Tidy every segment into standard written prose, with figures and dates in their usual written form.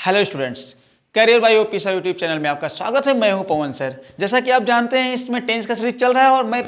Hello students, career bye OP sir YouTube channel में आपका स्वागत है। मैं हूं पवन सर। जैसा कि आप जानते हैं इसमें टेंस का सीरीज चल रहा है और मैं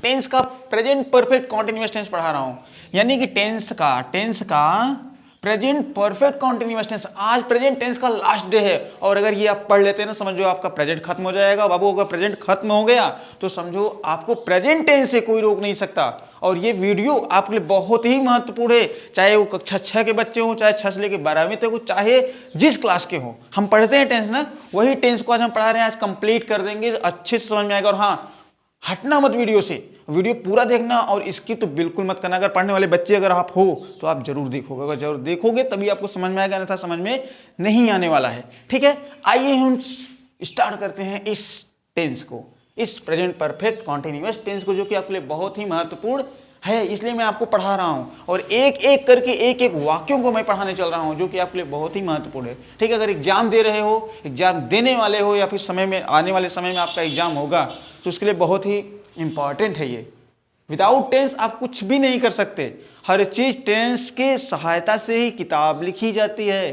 टेंस का प्रेजेंट परफेक्ट कॉन्टिन्यूअस टेंस पढ़ा रहा हूं, यानी कि टेंस का प्रेजेंट परफेक्ट कॉन्टिन्यूअस टेंस। आज प्रेजेंट टेंस का लास्ट डे है और अगर ये आप पढ़ लेते हैं ना, समझो आपका प्रेजेंट खत्म हो जाएगा। बाबू अगर प्रेजेंट खत्म हो गया तो समझो आपको प्रेजेंट टेंस से कोई रोक नहीं सकता। और ये वीडियो आपके लिए बहुत ही महत्वपूर्ण है, चाहे वो कक्षा 6 के बच्चे हों, चाहे 6 से लेकर 12वीं तक हो, चाहे जिस क्लास के हों। हम पढ़ते हैं टेंस ना, वही टेंस को आज हम पढ़ा रहे हैं। आज कंप्लीट कर देंगे, अच्छे से समझ में आएगा। और हाँ, हटना मत वीडियो से, वीडियो पूरा देखना और स्किप तो बिल्कुल मत करना। अगर पढ़ने वाले बच्चे अगर आप हो तो आप जरूर देखोगे, अगर जरूर देखोगे तभी आपको समझ में आएगा, अन्यथा समझ में नहीं आने वाला है। ठीक है, आइए हम स्टार्ट करते हैं इस टेंस को, इस प्रेजेंट परफेक्ट कॉन्टिन्यूअस टेंस को, जो कि आपके लिए बहुत ही महत्वपूर्ण है। इसलिए मैं आपको पढ़ा रहा हूं और एक एक करके एक एक वाक्यों को मैं पढ़ाने चल रहा हूं, जो कि आपके लिए बहुत ही महत्वपूर्ण है। ठीक है, अगर एग्जाम दे रहे हो, एग्जाम देने वाले हो, या फिर समय में आने वाले समय में आपका एग्जाम होगा, तो उसके लिए बहुत ही इंपॉर्टेंट है ये। विदाउट टेंस आप कुछ भी नहीं कर सकते। हर चीज टेंस के सहायता से ही किताब लिखी जाती है।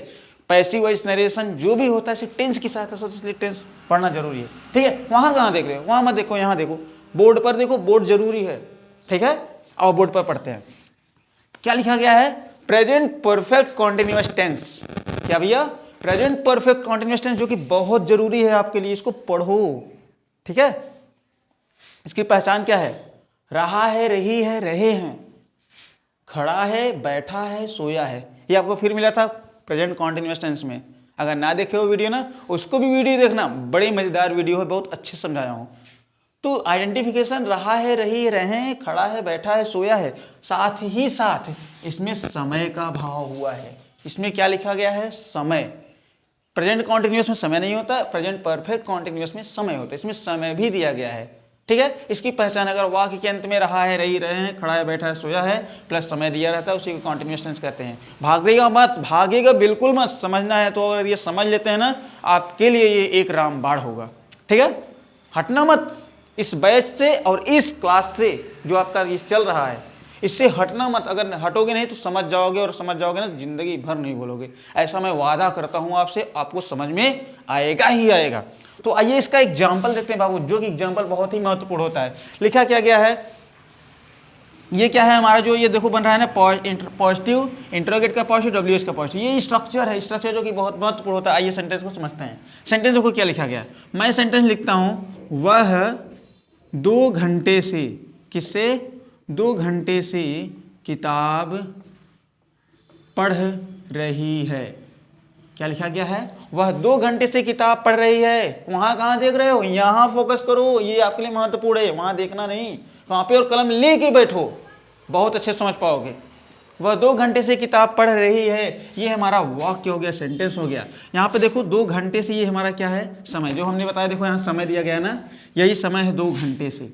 पैसिव वॉइस नरेशन जो भी होता है सिर्फ टेंस की सहायता से होता है, इसलिए टेंस पढ़ना जरूरी है। ठीक है, वहां कहां देख रहे हो, वहां मत देखो, यहां देखो, बोर्ड पर देखो, बोर्ड जरूरी है। ठीक है, और बोर्ड पर पढ़ते हैं। क्या लिखा गया है? Present perfect continuous tense. क्या भैया? प्रेजेंट परफेक्ट कॉन्टिन्यूअस टेंस, जो कि बहुत जरूरी है आपके लिए, इसको पढ़ो। ठीक है, इसकी पहचान क्या है? रहा है, रही है, रहे हैं, खड़ा है, बैठा है, सोया है। ये आपको फिर मिला था प्रेजेंट कॉन्टिन्यूअस टेंस में। अगर ना देखे हो वीडियो ना, उसको भी वीडियो देखना, बड़ी मजेदार वीडियो है, बहुत अच्छे से समझाया हूं। तो आइडेंटिफिकेशन रहा है, रही, रहे, खड़ा है, बैठा है, सोया है, साथ ही साथ इसमें समय का भाव हुआ है। इसमें क्या लिखा गया है? समय। प्रेजेंट कॉन्टिन्यूअस में समय नहीं होता, प्रेजेंट परफेक्ट कॉन्टिन्यूअस में समय होता है, इसमें समय भी दिया गया है। ठीक है, इसकी पहचान अगर वाक्य के अंत में रहा है, रही, रहे हैं, खड़ा है, बैठा है, सोया है प्लस समय दिया रहता है, उसी को कॉन्टिन्यूअस टेंस कहते हैं। भागेगा मत, भागेगा बिल्कुल मत, समझना है तो अगर ये समझ लेते हैं ना, आपके लिए ये एक रामबाण होगा। ठीक है, हटना मत इस बैच से और इस क्लास से, जो आपका इस चल रहा है, इससे हटना मत। अगर हटोगे नहीं तो समझ जाओगे, और समझ जाओगे ना जिंदगी भर नहीं भूलोगे। ऐसा मैं वादा करता हूं आपसे, आपको समझ में आएगा ही आएगा। तो आइए इसका एग्जाम्पल देखते हैं बाबू, जो कि एग्जाम्पल बहुत ही महत्वपूर्ण होता है। लिखा क्या गया है? ये क्या है हमारा, जो ये देखो बन रहा है ना, पॉजिटिव, इंटरोगेट का पॉजिटिव, डब्ल्यूएस का पॉजिटिव, ये स्ट्रक्चर है, स्ट्रक्चर जो कि बहुत महत्वपूर्ण होता है। आइए सेंटेंस को समझते हैं। सेंटेंस देखो क्या लिखा गया है। मैं सेंटेंस लिखता हूं, वह 2 घंटे से, किससे? 2 घंटे से किताब पढ़ रही है। क्या लिखा गया है? वह 2 घंटे से किताब पढ़ रही है। वहां कहां देख रहे हो? यहां फोकस करो, ये आपके लिए महत्वपूर्ण है, वहां देखना नहीं। कॉपी और कलम लेके बैठो, बहुत अच्छे समझ पाओगे। वह 2 घंटे से किताब पढ़ रही है, ये हमारा वाक्य हो गया, सेंटेंस हो गया। यहाँ पे देखो 2 घंटे से, ये हमारा क्या है? समय। जो हमने बताया, देखो यहाँ समय दिया गया है ना, यही समय है 2 घंटे से।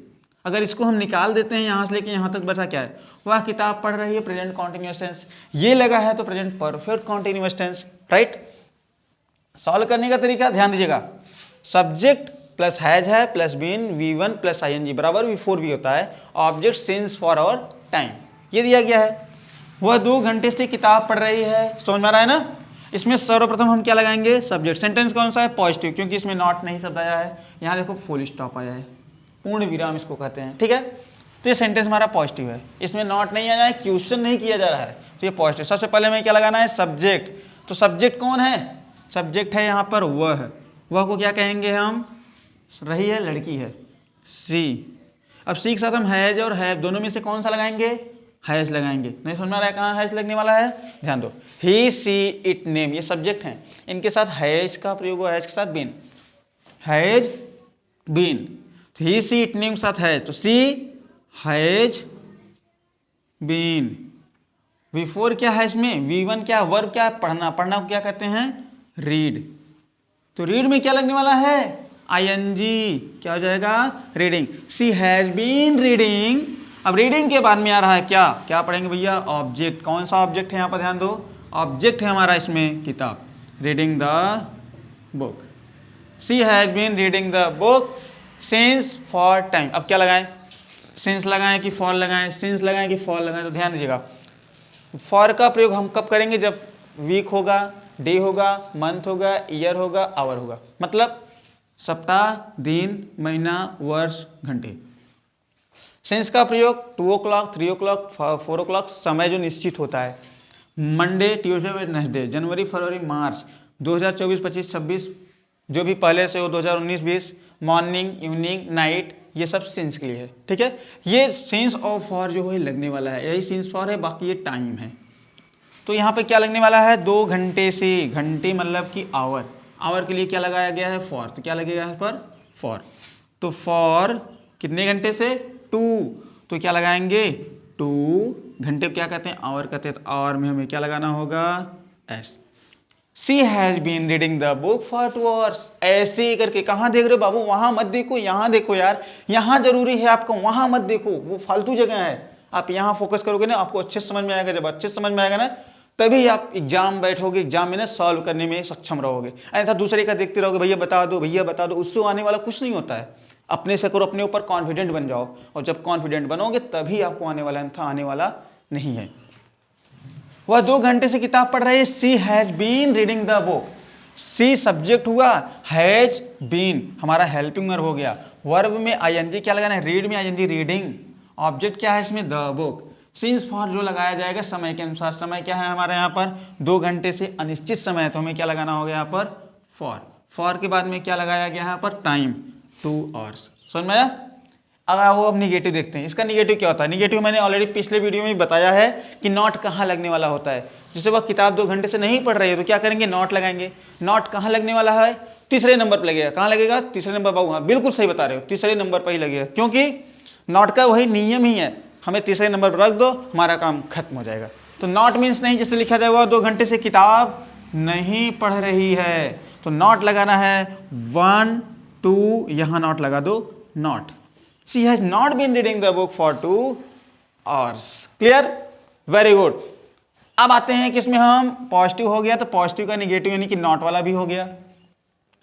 अगर इसको हम निकाल देते हैं यहाँ से लेके यहाँ तक, बचा क्या है? वह किताब पढ़ रही है, प्रेजेंट कॉन्टिन्यूअस टेंस। ये लगा है तो present perfect continuous tense. Right, solve करने का तरीका ध्यान दीजिएगा। सब्जेक्ट प्लस हैज है plus been, V1 plus ING बराबर V4 भी होता है। ऑब्जेक्ट सिंस फॉर और टाइम, ये दिया गया है। वह 2 घंटे से किताब पढ़ रही है, समझ में आ रहा है ना? इसमें सर्वप्रथम हम क्या लगाएंगे? सब्जेक्ट। सेंटेंस कौन सा है? पॉजिटिव, क्योंकि इसमें नॉट नहीं शब्द आया है। यहाँ देखो फुल स्टॉप आया है, पूर्ण विराम इसको कहते हैं। ठीक है, तो ये सेंटेंस हमारा पॉजिटिव है, इसमें नॉट नहीं आया है, क्वेश्चन नहीं किया जा रहा है, तो ये पॉजिटिव। सबसे पहले हमें क्या लगाना है? सब्जेक्ट। तो सब्जेक्ट कौन है? सब्जेक्ट है यहाँ पर वह। वह को क्या कहेंगे हम? रही है, लड़की है, सी। अब सी के साथ हम हैज और हैव दोनों में से कौन सा लगाएंगे? हैज लगाएंगे। नहीं समझ में आ रहा है कहाँ हैज लगने वाला है? ध्यान दो, ही, सी, इट, नेम, ये सब्जेक्ट हैं, इनके साथ हैज का प्रयोग हुआ, हैज के साथ been, has been. He, she, it, name के साथ हैज, तो सी हैज बीन। V4 क्या है इसमें? V1 क्या? वर्ब क्या है? पढ़ना। पढ़ना को क्या कहते हैं? रीड। तो रीड में क्या लगने वाला है? ING। क्या हो जाएगा? Reading. She has been reading. अब रीडिंग के बाद में आ रहा है क्या? क्या पढ़ेंगे भैया? ऑब्जेक्ट। कौन सा ऑब्जेक्ट है यहाँ पर? ध्यान दो, ऑब्जेक्ट है हमारा इसमें किताब, reading the book. She has been reading the book since for time. अब क्या लगाएं? सिंस लगाएं कि फॉर लगाएं? सिंस लगाएं कि फॉर लगाएं? तो ध्यान दीजिएगा, फॉर का प्रयोग हम कब करेंगे? जब वीक होगा, डे होगा, मंथ होगा, ईयर होगा, आवर होगा। मतलब सप्ताह, दिन, महीना, वर्ष, घंटे। सेंस का प्रयोग 2 o'clock, 3 o'clock, 4 o'clock समय जो निश्चित होता है। मंडे, ट्यूसडे, वेडनेसडे, जनवरी, फरवरी, मार्च, 2024, 25, 26 जो भी पहले से हो, 2019, 20, मॉर्निंग, इवनिंग, नाइट, ये सब सेंस के लिए है। ठीक है, ये सेंस ऑफ फॉर जो है लगने वाला है, यही सेंस फॉर है, बाकी ये टाइम है। तो यहाँ पे क्या लगने वाला है, 2 घंटे से, घंटे मतलब कि आवर, आवर के लिए क्या लगाया गया है, फॉर। तो क्या लगेगा यहाँ पर, फॉर। तो फॉर कितने घंटे से, 2, तो क्या लगाएंगे 2 घंटे क्या कहते हैं, आवर कहते हैं। तो आवर में हमें क्या लगाना होगा, s. She has been reading the book for 2 hours। ऐसे करके, कहाँ देख रहे हो बाबू, वहां मत देखो, यहाँ देखो यार, यहाँ जरूरी है आपको, वहां मत देखो, वो फालतू जगह है। आप यहाँ फोकस करोगे ना, आपको अच्छे से समझ में आएगा। जब अच्छे से समझ में आएगा ना, तभी आप एग्जाम बैठोगे, एग्जाम में ना सॉल्व करने में सक्षम रहोगे। ऐसा दूसरे का देखते रहोगे, भैया बता दो, भैया बता दो, उससे आने वाला कुछ नहीं होता है। अपने से करो, अपने ऊपर कॉन्फिडेंट बन जाओ, और जब कॉन्फिडेंट बनोगे तभी आपको आने वाला, अन्यथा आने वाला नहीं है। वह 2 घंटे से किताब पढ़ रही है। She has been reading the book. She subject हुआ, हैज बीन हमारा हेल्पिंग वर्ब हो गया। वर्ब में आईएनजी क्या लगाना है, रीड में आईएनजी रीडिंग। ऑब्जेक्ट क्या है इसमें, द बुक। सिंस फॉर जो लगाया जाएगा समय के अनुसार। समय क्या है हमारे यहाँ पर, 2 घंटे से अनिश्चित समय है, तो हमें क्या लगाना होगा यहाँ पर, फॉर। फॉर के बाद में क्या लगाया गया यहाँ पर, टाइम, 2 hours। समझ में आया। अगर वो अब निगेटिव देखते हैं, इसका निगेटिव क्या होता है। निगेटिव मैंने ऑलरेडी पिछले वीडियो में बताया है कि नॉट कहाँ लगने वाला होता है। जैसे वह किताब 2 घंटे से नहीं पढ़ रही है, तो क्या करेंगे, नॉट लगाएंगे। नॉट कहाँ लगने वाला है, तीसरे नंबर पर लगेगा। कहाँ लगेगा, तीसरे नंबर पर। हाँ बिल्कुल सही बता रहे हो, तीसरे नंबर पर ही लगेगा, क्योंकि नॉट का वही नियम ही है, हमें तीसरे नंबर पर रख दो, हमारा काम खत्म हो जाएगा। तो नॉट मीन्स नहीं, जैसे लिखा जाए वह 2 घंटे से किताब नहीं पढ़ रही है, तो नॉट लगाना है 1, 2, यहाँ नॉट लगा दो, not. She has not been reading the book for 2 hours। Clear, very good. अब आते हैं कि इसमें हम पॉजिटिव हो गया, तो पॉजिटिव का निगेटिव यानी कि नॉट वाला भी हो गया।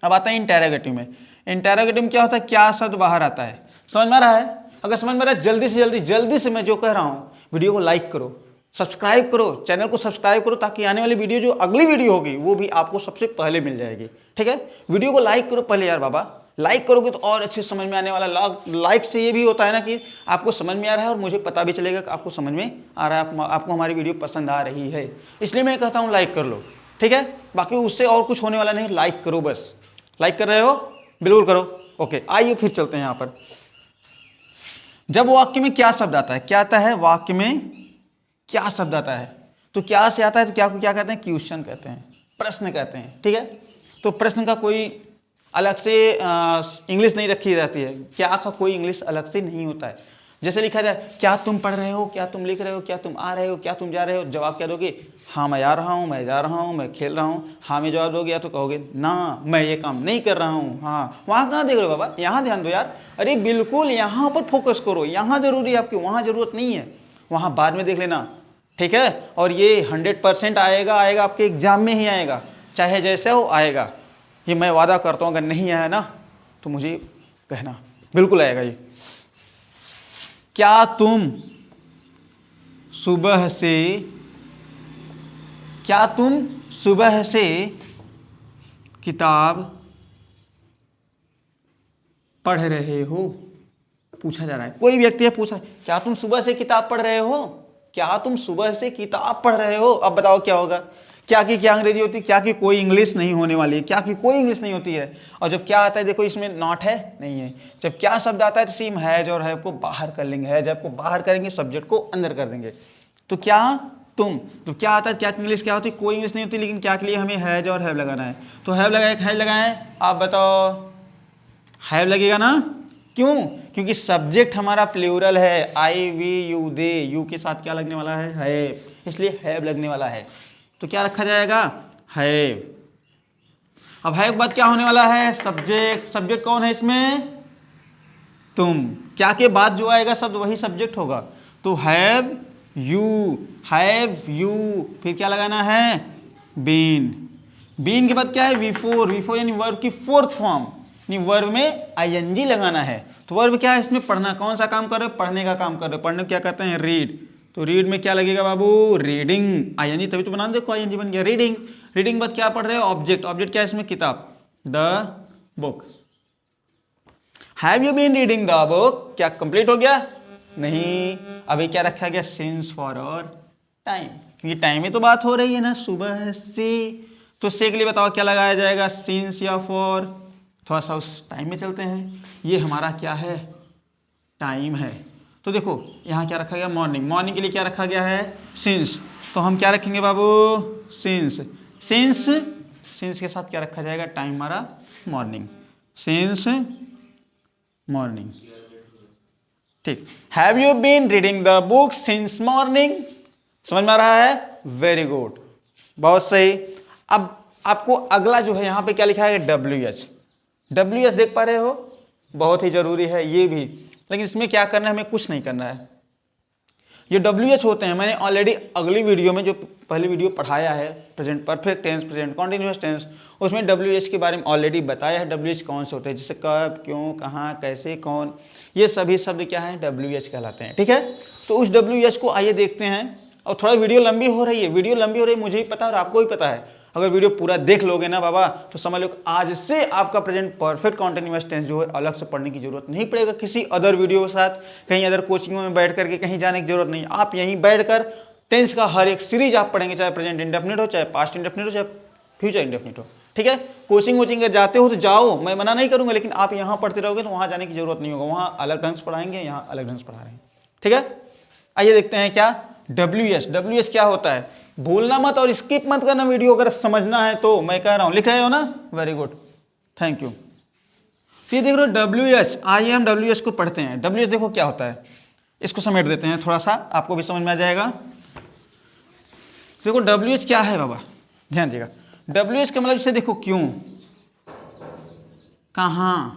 अब आता है इंटेरोगेटिव में। इंटेरोगेटिव में क्या होता है, क्या शब्द बाहर आता है। समझ में आ रहा है, अगर समझ में आ रहा है, जल्दी से मैं जो कह रहा हूँ, वीडियो को लाइक करो, सब्सक्राइब करो, चैनल को सब्सक्राइब करो, ताकि आने वाली वीडियो जो अगली वीडियो होगी वो भी आपको सबसे पहले मिल जाएगी। ठीक है, वीडियो को लाइक करो पहले यार बाबा, लाइक करोगे तो और अच्छे समझ में आने वाला। लाइक से ये भी होता है ना कि आपको समझ में आ रहा है, और मुझे पता भी चलेगा कि आपको समझ में आ रहा है, आपको हमारी वीडियो पसंद आ रही है। इसलिए मैं कहता हूँ लाइक कर लो। ठीक है, बाकी उससे और कुछ होने वाला नहीं, लाइक करो बस। लाइक कर रहे हो, बिल्कुल करो। ओके, आइए फिर चलते हैं यहाँ पर। जब वाक्य में क्या शब्द आता है, क्या आता है, वाक्य में क्या शब्द आता है, तो क्या से आता है, तो क्या को क्या कहते हैं, क्वेश्चन कहते हैं, प्रश्न कहते हैं। ठीक है, तो प्रश्न का कोई अलग से इंग्लिश नहीं रखी जाती है, क्या का कोई इंग्लिश अलग से नहीं होता है। जैसे लिखा जाए, क्या तुम पढ़ रहे हो, क्या तुम लिख रहे हो, क्या तुम आ रहे हो, क्या तुम जा रहे हो, जवाब क्या दोगे, हाँ मैं आ रहा हूँ, मैं जा रहा हूँ, मैं खेल रहा हूँ। हाँ में जवाब दोगे, या तो कहोगे ना मैं ये काम नहीं कर रहा हूँ। हाँ, वहाँ कहाँ देख रहे हो बाबा, यहाँ ध्यान दो यार। अरे बिल्कुल यहाँ पर फोकस करो, यहाँ जरूरी है आपकी, वहाँ जरूरत नहीं है, वहाँ बाद में देख लेना। ठीक है, और ये 100% आएगा आपके एग्जाम में ही आएगा, चाहे जैसे हो आएगा, ये मैं वादा करता हूँ। अगर नहीं आया ना तो मुझे कहना, बिल्कुल आएगा ये। क्या तुम सुबह से किताब पढ़ रहे हो, पूछा जा रहा है, कोई व्यक्ति है पूछा, क्या तुम सुबह से किताब पढ़ रहे हो, क्या तुम सुबह से किताब पढ़ रहे हो। अब बताओ क्या होगा, क्या की क्या अंग्रेजी होती है, क्या की कोई इंग्लिश नहीं होने वाली है, क्या की कोई इंग्लिश नहीं होती है। और जब क्या आता है, देखो इसमें नॉट है नहीं है, जब क्या शब्द आता है तो सेम हैज और हैव को बाहर कर लेंगे, हैज हैव को बाहर करेंगे, सब्जेक्ट को अंदर कर देंगे। तो क्या तुम, तो क्या आता है, क्या की इंग्लिश क्या होती है, कोई इंग्लिश नहीं होती, लेकिन क्या के लिए हमें हैज और हैव लगाना है। तो हैव लगाए, हैज लगाए, आप बताओ हैव लगेगा ना, क्यों, क्योंकि सब्जेक्ट हमारा प्लूरल है, आई वी यू दे, यू के साथ क्या लगने वाला है, हैव, इसलिए हैव लगने वाला है। तो क्या रखा जाएगा, हैव। अब हैव के बाद क्या होने वाला है, सब्जेक्ट। सब्जेक्ट कौन है इसमें, तुम। क्या के बाद जो आएगा शब्द वही सब्जेक्ट होगा। तो हैव यू, फिर क्या लगाना है, बीन। बीन के बाद क्या है, बिफोर, यानी वर्ब की फोर्थ फॉर्म, यानी वर्ब में आईएनजी लगाना है। तो वर्ब क्या है इसमें, पढ़ना। कौन सा काम कर रहे हो, पढ़ने का काम कर रहे हो। पढ़ने को क्या कहते हैं, रीड। तो रीड में क्या लगेगा बाबू, रीडिंग, आईएनजी, तभी तो बना देखो आईएनजी बन गया, रीडिंग। रीडिंग बाद क्या पढ़ रहे हो, ऑब्जेक्ट, ऑब्जेक्ट क्या है इसमें, किताब, the book. Have you been reading the book, क्या कंप्लीट हो गया, नहीं, अभी क्या रखा गया, सिंस फॉर और टाइम, क्योंकि टाइम में तो बात हो रही है ना, सुबह से, तो से के लिए बताओ क्या लगाया जाएगा, सिंस या फॉर। थोड़ा सा उस टाइम में चलते हैं, ये हमारा क्या है, टाइम है। तो देखो यहाँ क्या रखा गया, मॉर्निंग, मॉर्निंग के लिए क्या रखा गया है, सिंस, तो हम क्या रखेंगे बाबू, सिंस, सिंस, सिंस के साथ क्या रखा जाएगा, टाइम हमारा मॉर्निंग, सिंस मॉर्निंग, ठीक। Have you been reading the book since morning, समझ में आ रहा है, वेरी गुड, बहुत सही। अब आपको अगला जो है यहाँ पे क्या लिखा है, WH, WH देख पा रहे हो, बहुत ही जरूरी है ये भी, लेकिन इसमें क्या करना है, हमें कुछ नहीं करना है। ये WH होते हैं, मैंने ऑलरेडी अगली वीडियो में जो पहली वीडियो पढ़ाया है, present perfect tense, present continuous tense, उसमें WH के बारे में ऑलरेडी बताया है, WH कौन से होते हैं, जैसे कब, क्यों, कहाँ, कैसे, कौन, ये सभी शब्द क्या है, WH कहलाते हैं, ठीक है। तो उस WH को आइए देखते हैं, और थोड़ा वीडियो लंबी हो रही है, वीडियो लंबी हो रही है, मुझे भी पता है और आपको भी पता है, अगर वीडियो पूरा देख लोगे ना बाबा, तो समझ लो आज से आपका प्रेजेंट परफेक्ट कॉन्टिन्यूअस टेंस जो है अलग से पढ़ने की जरूरत नहीं पड़ेगा, किसी अदर वीडियो के साथ कहीं अदर कोचिंगों में बैठ करके कहीं जाने की जरूरत नहीं, आप यहीं बैठकर टेंस का हर एक सीरीज आप पढ़ेंगे, चाहे प्रेजेंट इंडेफिनिट हो, चाहे पास्ट इंडेफिनिट हो, चाहे फ्यूचर इंडेफिनिट हो, ठीक है। कोचिंग वोचिंग अगर जाते हो तो जाओ, मैं मना नहीं करूंगा, लेकिन आप यहाँ पढ़ते रहोगे तो वहाँ जाने की जरूरत नहीं होगा, वहाँ अलग ढंग से पढ़ाएंगे, यहाँ अलग ढंग से पढ़ा रहे हैं, ठीक है। आइए देखते हैं क्या WH, WH क्या होता है, भूलना मत और स्किप मत करना वीडियो, अगर समझना है तो, मैं कह रहा हूं, लिख रहे हो ना, वेरी गुड, थैंक यू। तो ये देख रहे हो WH, आइए हम WH को पढ़ते हैं। WH देखो क्या होता है, इसको समेट देते हैं थोड़ा सा, आपको भी समझ में आ जाएगा। देखो WH क्या है बाबा, ध्यान दीजिएगा, WH का मतलब से देखो, क्यों, कहां,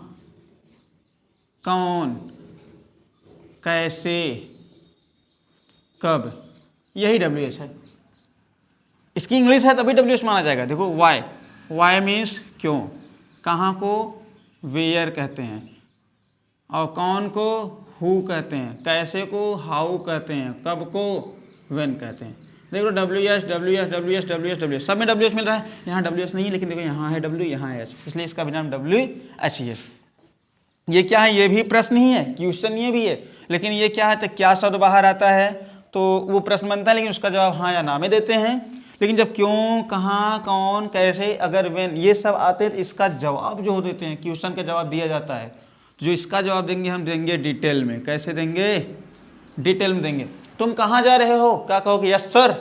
कौन, कैसे, कब, यही WH है। इसकी इंग्लिश है तभी WH माना जाएगा। देखो वाई, वाई मीन्स क्यों, कहाँ को वेयर कहते हैं, और कौन को हु कहते हैं, कैसे को हाउ कहते हैं, कब को व्हेन कहते हैं। देखो WH, WH, WH, WH, WH, सब में WH मिल रहा है, यहाँ WH नहीं है, लेकिन देखो यहाँ है W, यहाँ है H, इसलिए इसका भी नाम WH ही है। ये क्या है, ये भी प्रश्न ही है, क्वेश्चन ये भी है, लेकिन ये क्या है, तो क्या शब्द बाहर आता है तो वो प्रश्न बनता है, लेकिन उसका जवाब हाँ या ना में देते हैं। लेकिन जब क्यों, कहाँ, कौन, कैसे, अगर, व्हेन, ये सब आते हैं तो इसका जवाब जो देते हैं, क्वेश्चन का जवाब दिया जाता है, जो इसका जवाब देंगे हम देंगे डिटेल में। कैसे देंगे, डिटेल में देंगे। तुम कहाँ जा रहे हो, क्या कहोगे, यस सर,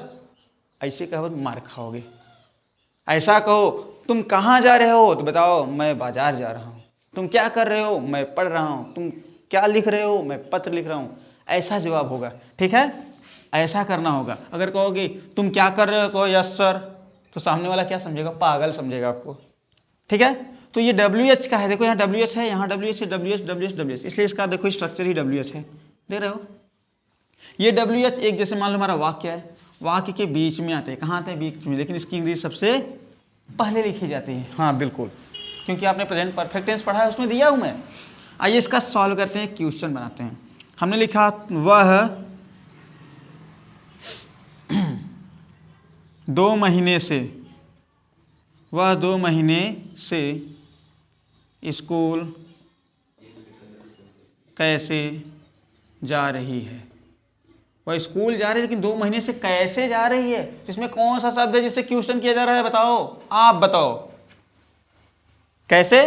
ऐसे कहो मार खाओगे। ऐसा कहो तुम कहाँ जा रहे हो, तो बताओ मैं बाजार जा रहा हूँ। तुम क्या कर रहे हो, मैं पढ़ रहा हूँ। तुम क्या लिख रहे हो, मैं पत्र लिख रहा हूँ। ऐसा जवाब होगा, ठीक है, ऐसा करना होगा। अगर कहोगे तुम क्या कर रहे हो, कहो यस सर, तो सामने वाला क्या समझेगा, पागल समझेगा आपको, ठीक है। तो ये WH का है, देखो यहाँ WH है, यहाँ WH है, WH, WH, WH, इसलिए इसका देखो स्ट्रक्चर ही WH है, देख रहे हो। ये WH एक जैसे मान लो हमारा वाक्य है, वाक्य के बीच में आते हैं, कहाँ आते हैं, बीच में, लेकिन इसकी इंग्लिश सबसे पहले लिखी जाती है। हाँ बिल्कुल, क्योंकि आपने प्रेजेंट परफेक्ट टेंस पढ़ा है, उसमें दिया हूँ मैं। आइए इसका सॉल्व करते हैं, क्वेश्चन बनाते हैं। हमने लिखा वह 2 महीने से, वह 2 महीने से स्कूल कैसे जा रही है। वह स्कूल जा रही है, लेकिन 2 महीने से कैसे जा रही है, इसमें कौन सा शब्द है जिससे क्वेश्चन किया जा रहा है, बताओ, आप बताओ कैसे।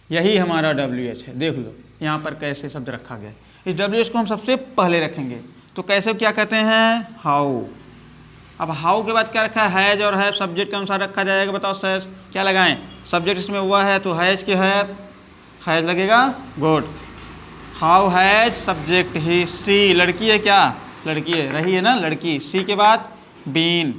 यही हमारा WH है, देख लो यहाँ पर कैसे शब्द रखा गया है। इस WH को हम सबसे पहले रखेंगे, तो कैसे क्या कहते हैं, हाउ। अब हाउ के बाद क्या रखा है, हैज, और है सब्जेक्ट के अनुसार रखा जाएगा। बताओ सर क्या लगाएं, सब्जेक्ट इसमें हुआ है तो हैज के हैज लगेगा, गुड। हाउ हैज सब्जेक्ट ही, सी लड़की है, क्या लड़की है, रही है ना लड़की। सी के बाद बीन,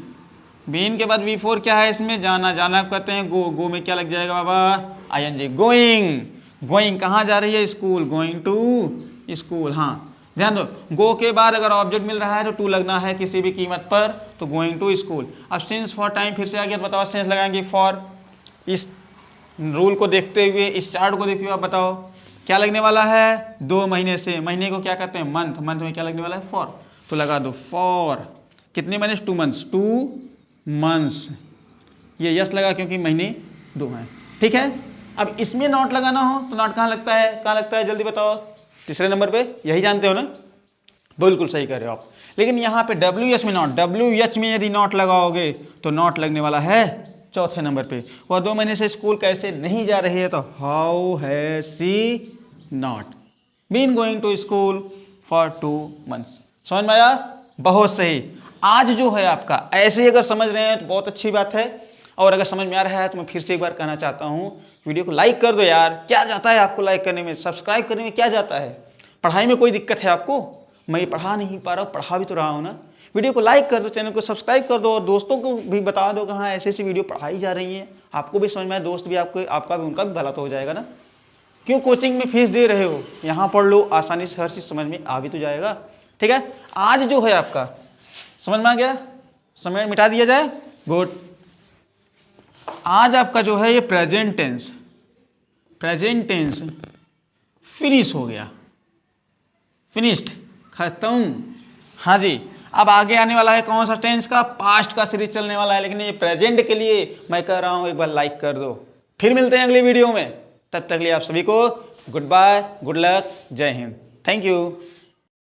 बीन के बाद V4 क्या है इसमें, जाना, जाना कहते हैं गो, गो में क्या लग जाएगा बाबा, ING, गोइंग, गोइंग कहाँ जा रही है, स्कूल, गोइंग टू स्कूल। हाँ ध्यान दो, गो के बाद अगर ऑब्जेक्ट मिल रहा है तो टू लगना है किसी भी कीमत पर, तो गोइंग टू स्कूल। अब सिंस फॉर टाइम फिर से आ गया, तो बताओ सिंस लगाएंगे फॉर। इस रूल को देखते हुए, इस चार्ट को देखते हुए आप बताओ क्या लगने वाला है, 2 महीने से, महीने को क्या कहते हैं, मंथ, मंथ में क्या लगने वाला है, फॉर। तो लगा दो फॉर कितने महीने 2 मंथ्स 2 मंथ्स। ये यस लगा क्योंकि महीने 2 हैं। ठीक है, अब इसमें नॉट लगाना हो तो नॉट कहाँ लगता है, कहाँ लगता है जल्दी बताओ। तीसरे नंबर पे, यही जानते हो ना, बिल्कुल सही कर रहे हो आप। लेकिन यहाँ पे WH में नॉट, WH में यदि नॉट लगाओगे तो नॉट लगने वाला है चौथे नंबर पे। वह 2 महीने से स्कूल कैसे नहीं जा रही है, तो how has she not been going to school for 2 months. समझ में आया? बहुत सही। आज जो है आपका ऐसे ही अगर समझ रहे हैं तो बहुत अच्छी बात है, और अगर समझ में आ रहा है तो मैं फिर से एक बार कहना चाहता हूँ, वीडियो को लाइक कर दो यार। क्या जाता है आपको लाइक करने में, सब्सक्राइब करने में क्या जाता है? पढ़ाई में कोई दिक्कत है आपको? मैं ये पढ़ा नहीं पा रहा हूँ, पढ़ा भी तो रहा हूँ ना। वीडियो को लाइक कर दो, चैनल को सब्सक्राइब कर दो, और दोस्तों को भी बता दो कि हाँ ऐसी ऐसी वीडियो पढ़ाई जा रही है। आपको भी समझ में आए, दोस्त भी आपको, आपका भी उनका भी भला तो हो जाएगा ना। क्यों कोचिंग में फीस दे रहे हो, यहाँ पढ़ लो, आसानी से हर चीज़ समझ में आ भी तो जाएगा। ठीक है, आज जो है आपका समझ में आ गया, समय मिटा दिया जाए, गुड। आज आपका जो है ये present tense, present tense finish हो गया, फिनिश्ड, खत्म। हाँ जी, अब आगे आने वाला है कौन सा टेंस का, पास्ट का सीरीज चलने वाला है। लेकिन ये प्रेजेंट के लिए मैं कह रहा हूं एक बार लाइक कर दो। फिर मिलते हैं अगली वीडियो में, तब तक लिए आप सभी को गुड बाय, गुड लक, जय हिंद, थैंक यू।